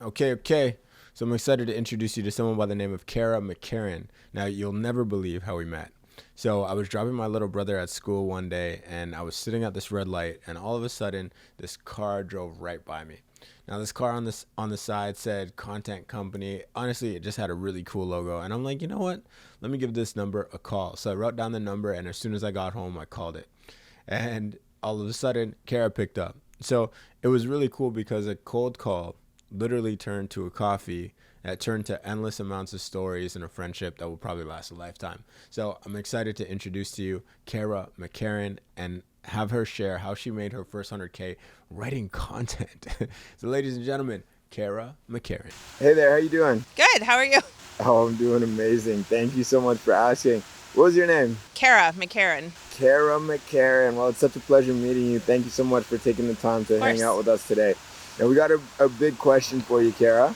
Okay. So I'm excited to introduce you to someone by the name of Cara McCaron. Now, you'll never believe how we met. So I was driving my little brother at school one day, and I was sitting at this red light, and all of a sudden, this car drove right by me. Now, this car on the side said content company. Honestly, it just had a really cool logo, and I'm like, you know what? Let me give this number a call. So I wrote down the number, and as soon as I got home, I called it. And all of a sudden, Cara picked up. So it was really cool because a cold call literally turned to a coffee that turned to endless amounts of stories and a friendship that will probably last a lifetime. So I'm excited to introduce to you Cara McCaron and have her share how she made her first 100K writing content. So ladies and gentlemen, Cara McCaron. Hey there, how you doing? Good, how are you? Oh, I'm doing amazing. Thank you so much for asking. What was your name? Cara McCaron. Cara McCaron. Well, it's such a pleasure meeting you. Thank you so much for taking the time to hang out with us today. Now, we got a big question for you, Cara.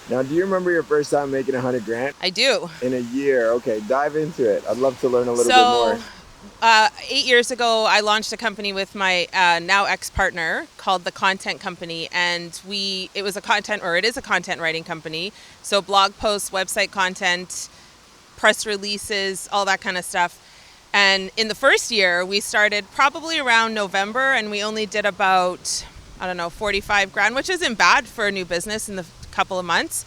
Now, do you remember your first time making $100,000? I do. In a year. Okay, dive into it. I'd love to learn a little bit more. 8 years ago, I launched a company with my now ex-partner called The Content Company, and it is a content writing company. So blog posts, website content, press releases, all that kind of stuff. And in the first year, we started probably around November, and we only did about, $45,000, which isn't bad for a new business in the couple of months.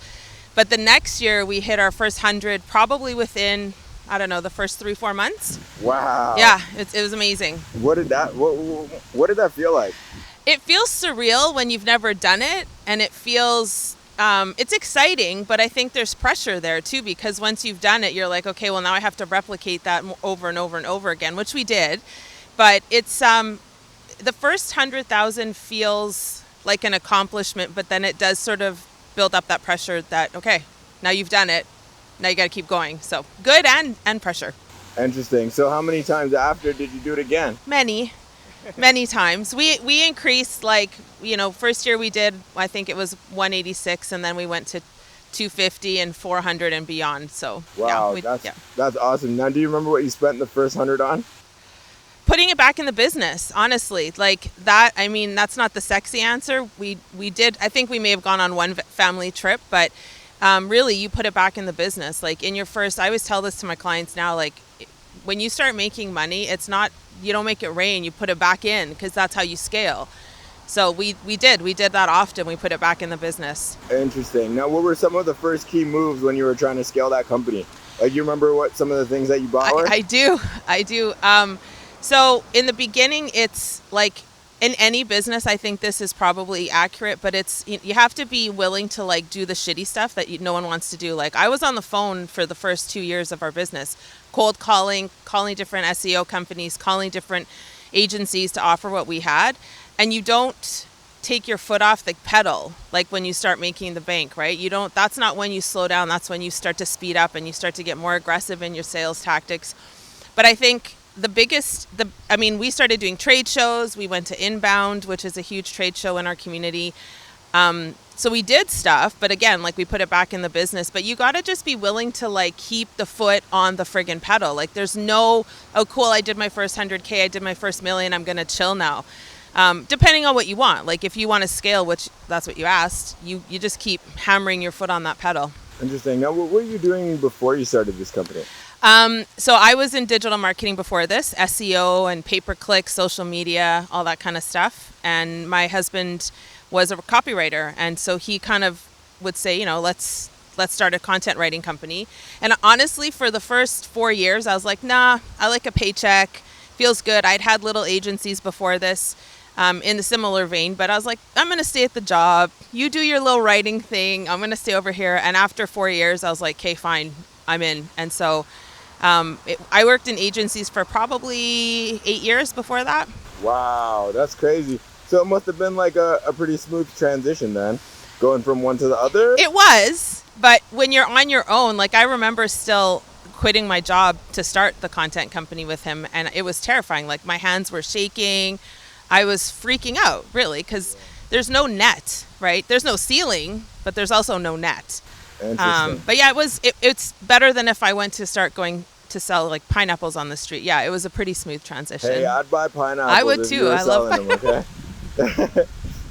But the next year, we hit our first 100 probably within, the first 3-4 months. Wow. Yeah, it was amazing. What did that feel like? It feels surreal when you've never done it, and it feels it's exciting, but I think there's pressure there too, because once you've done it, you're like, okay, well, now I have to replicate that over and over and over again, which we did. But it's the first 100,000 feels like an accomplishment, but then it does sort of build up that pressure that, okay, now you've done it, now you got to keep going. So good and pressure. Interesting. So how many times after did you do it again? Many times. We increased, first year we did, I think it was 186, and then we went to 250 and 400 and beyond. So wow, that's awesome. Now, do you remember what you spent the first 100 on? Putting it back in the business, honestly, that's not the sexy answer. We did, I think we may have gone on one family trip, but really you put it back in the business. Like in your first, I always tell this to my clients now, like when you start making money, it's not, you don't make it rain, you put it back in, because that's how you scale. So we did that often. We put it back in the business. Interesting. Now, what were some of the first key moves when you were trying to scale that company? Like, you remember what some of the things that you bought were? I do. So in the beginning, it's like in any business, I think this is probably accurate, but it's, you have to be willing to do the shitty stuff that no one wants to do. Like I was on the phone for the first 2 years of our business, cold calling different SEO companies, calling different agencies to offer what we had. And you don't take your foot off the pedal like when you start making the bank, right? That's not when you slow down. That's when you start to speed up and you start to get more aggressive in your sales tactics. But I think we started doing trade shows. We went to Inbound, which is a huge trade show in our community. So we did stuff, but again, we put it back in the business. But you got to just be willing to keep the foot on the friggin' pedal. There's no, oh cool, I did my first 100K, I did my first million, I'm gonna chill now. Depending on what you want. If you want to scale, which that's what you asked, you just keep hammering your foot on that pedal. Interesting. Now, what were you doing before you started this company? So I was in digital marketing before this, SEO and pay-per-click, social media, all that kind of stuff. And my husband was a copywriter. And so he kind of would say, let's start a content writing company. And honestly, for the first 4 years, I was like, nah, I like a paycheck. Feels good. I'd had little agencies before this in a similar vein, but I was like, I'm going to stay at the job. You do your little writing thing. I'm going to stay over here. And after 4 years, I was like, okay, fine, I'm in. And so I worked in agencies for probably 8 years before that. Wow, that's crazy. So it must have been a pretty smooth transition then, going from one to the other? It was, but when you're on your own, I remember still quitting my job to start the content company with him, and it was terrifying. My hands were shaking. I was freaking out, really, because there's no net, right? There's no ceiling, but there's also no net. But yeah, it's better than if I went to start going to sell pineapples on the street. Yeah, it was a pretty smooth transition. Hey, I'd buy pineapples. I would too. I love them, okay?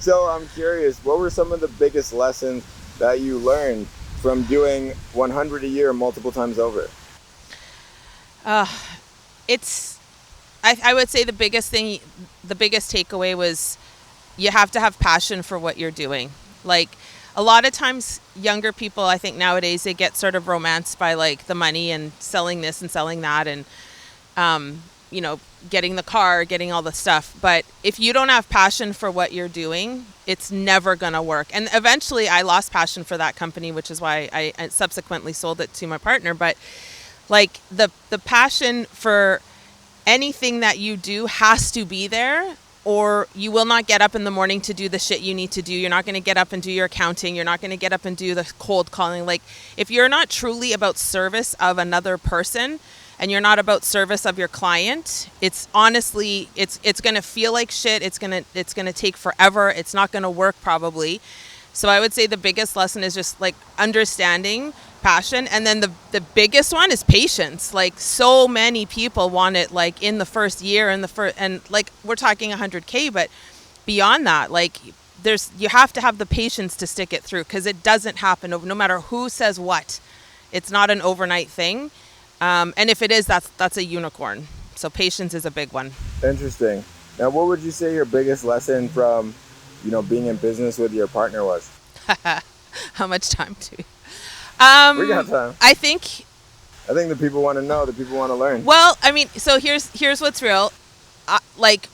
So I'm curious, what were some of the biggest lessons that you learned from doing 100 a year multiple times over? It's, I would say the biggest takeaway was you have to have passion for what you're doing. Like, a lot of times younger people, I think nowadays, they get sort of romanced by like the money and selling this and selling that and getting the car, getting all the stuff. But if you don't have passion for what you're doing, it's never going to work. And eventually I lost passion for that company, which is why I subsequently sold it to my partner. But like the passion for anything that you do has to be there, or you will not get up in the morning to do the shit you need to do. You're not going to get up and do your accounting. You're not going to get up and do the cold calling. Like, if you're not truly about service of another person and you're not about service of your client, it's honestly, it's going to feel like shit. It's going to take forever. It's not going to work probably. So I would say the biggest lesson is just like understanding passion. And then the biggest one is patience. Like, so many people want it like in the first year and like we're talking 100K, but beyond that, like you have to have the patience to stick it through, because it doesn't happen no matter who says what. It's not an overnight thing. And if it is, that's a unicorn. So patience is a big one. Interesting. Now, what would you say your biggest lesson from, being in business with your partner was? How much time do we? We got time. I think the people want to know. The people want to learn. Well, I mean, so here's what's real.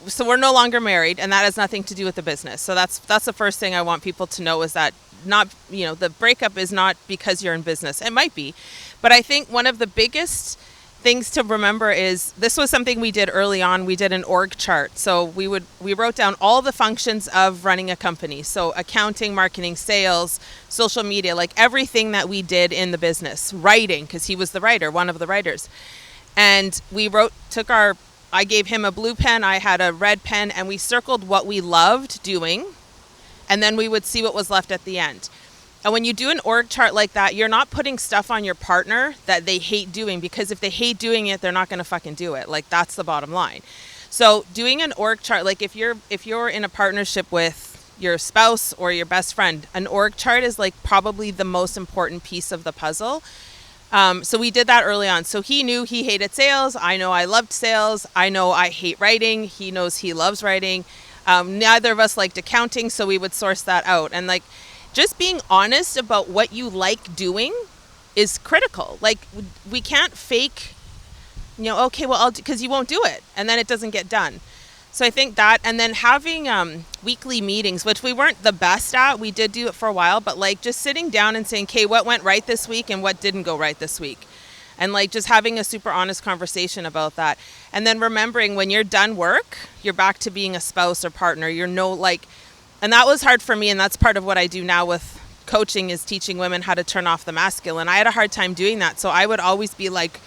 So we're no longer married, and that has nothing to do with the business. So that's the first thing I want people to know, is that not, the breakup is not because you're in business. It might be, but I think one of the biggest things to remember is this was something we did early on. We did an org chart. So we wrote down all the functions of running a company. So accounting, marketing, sales, social media, like everything that we did in the business. Writing, because he was the writer, one of the writers. And we I gave him a blue pen, I had a red pen, and we circled what we loved doing. And then we would see what was left at the end. And when you do an org chart like that, you're not putting stuff on your partner that they hate doing, because if they hate doing it, they're not going to fucking do it. Like, that's the bottom line. So doing an org chart, like if you're in a partnership with your spouse or your best friend, an org chart is like probably the most important piece of the puzzle. So we did that early on. So he knew he hated sales. I know I loved sales. I know I hate writing. He knows he loves writing. Neither of us liked accounting, so we would source that out. And like, just being honest about what you like doing is critical. Like, we can't fake, okay, well, because you won't do it, and then it doesn't get done. So I think that, and then having weekly meetings, which we weren't the best at. We did do it for a while, but like just sitting down and saying, okay, what went right this week and what didn't go right this week? And like just having a super honest conversation about that. And then remembering when you're done work, you're back to being a spouse or partner. And that was hard for me, and that's part of what I do now with coaching, is teaching women how to turn off the masculine. I had a hard time doing that, so I would always be like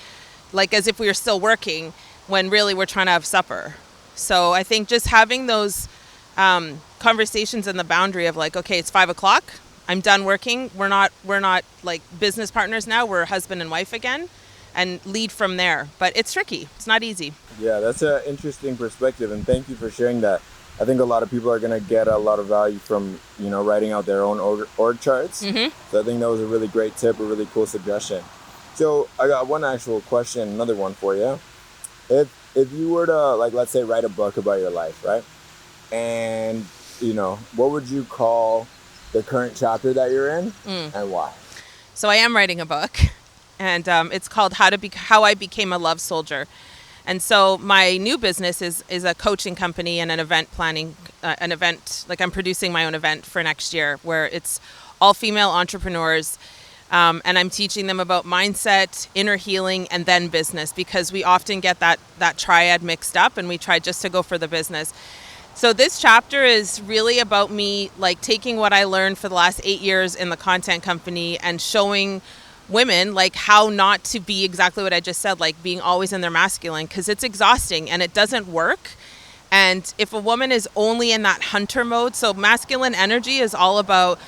as if we were still working when really we're trying to have supper. So I think just having those conversations and the boundary of like, okay, it's 5:00, I'm done working. We're not like business partners now. We're husband and wife again, and lead from there. But it's tricky. It's not easy. Yeah, that's an interesting perspective, and thank you for sharing that. I think a lot of people are going to get a lot of value from, writing out their own org charts. Mm-hmm. So I think that was a really great tip, a really cool suggestion. So I got one actual question, another one for you. If you were to, like, let's say, write a book about your life, right? And, what would you call the current chapter that you're in and why? So I am writing a book, and it's called How I Became a Love Soldier. And so my new business is a coaching company and an event planning, like I'm producing my own event for next year, where it's all female entrepreneurs. And I'm teaching them about mindset, inner healing, and then business, because we often get that triad mixed up, and we try just to go for the business. So this chapter is really about me, like, taking what I learned for the last 8 years in the content company and showing women like how not to be exactly what I just said, like being always in their masculine, because it's exhausting and it doesn't work. And if a woman is only in that hunter mode, so masculine energy is all about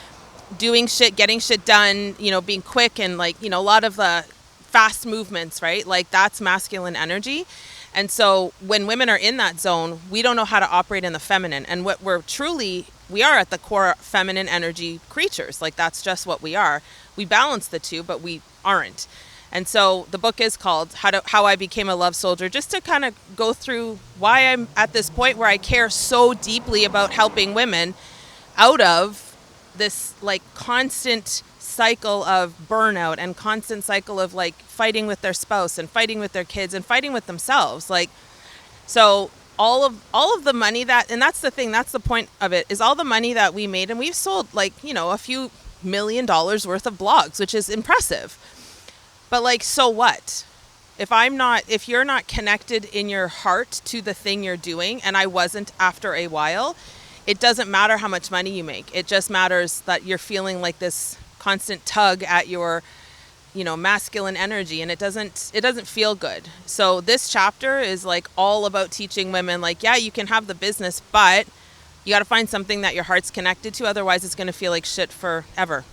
doing shit, getting shit done, being quick, and like, a lot of the fast movements, right? Like, that's masculine energy. And so when women are in that zone, we don't know how to operate in the feminine. And what we're truly we are at the core feminine energy creatures. Like that's just what we are. We balance the two, but we aren't. And so the book is called How I Became a Love Soldier, just to kind of go through why I'm at this point where I care so deeply about helping women out of this like constant cycle of burnout and constant cycle of like fighting with their spouse and fighting with their kids and fighting with themselves. Like, so all of the money that, and that's the thing, that's the point of it, is all the money that we made, and we've sold like, you know, a few $1 million worth of blogs, which is impressive. But like, so what? If you're not connected in your heart to the thing you're doing, and I wasn't after a while, it doesn't matter how much money you make. It just matters that you're feeling like this constant tug at your, you know, masculine energy, and it doesn't feel good. So this chapter is like all about teaching women, like, yeah, you can have the business, but you got to find something that your heart's connected to. Otherwise, it's going to feel like shit forever.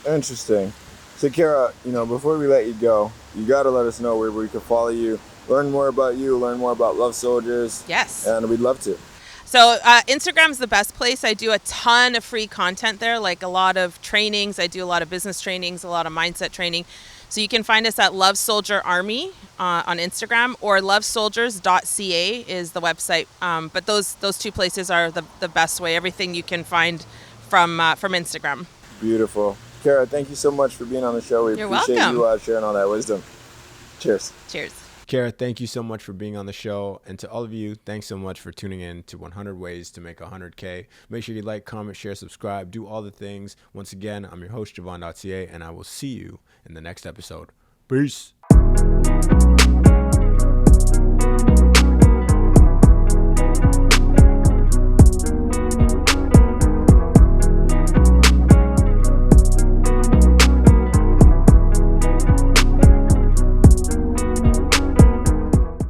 Interesting. So Cara, you know, before we let you go, you got to let us know where we can follow you, learn more about you, learn more about Love Soldiers. Yes. And we'd love to. So Instagram's the best place. I do a ton of free content there, like a lot of trainings. I do a lot of business trainings, a lot of mindset training. So you can find us at Love Soldier Army on Instagram, or lovesoldiers.ca is the website. But those two places are the best way. Everything you can find from Instagram. Beautiful. Cara, thank you so much for being on the show. We You're appreciate welcome. you sharing all that wisdom. Cheers. Cheers. Cara, thank you so much for being on the show. And to all of you, thanks so much for tuning in to 100 Ways to Make 100K. Make sure you like, comment, share, subscribe, do all the things. Once again, I'm your host, Javon.ca, and I will see you in the next episode. Peace.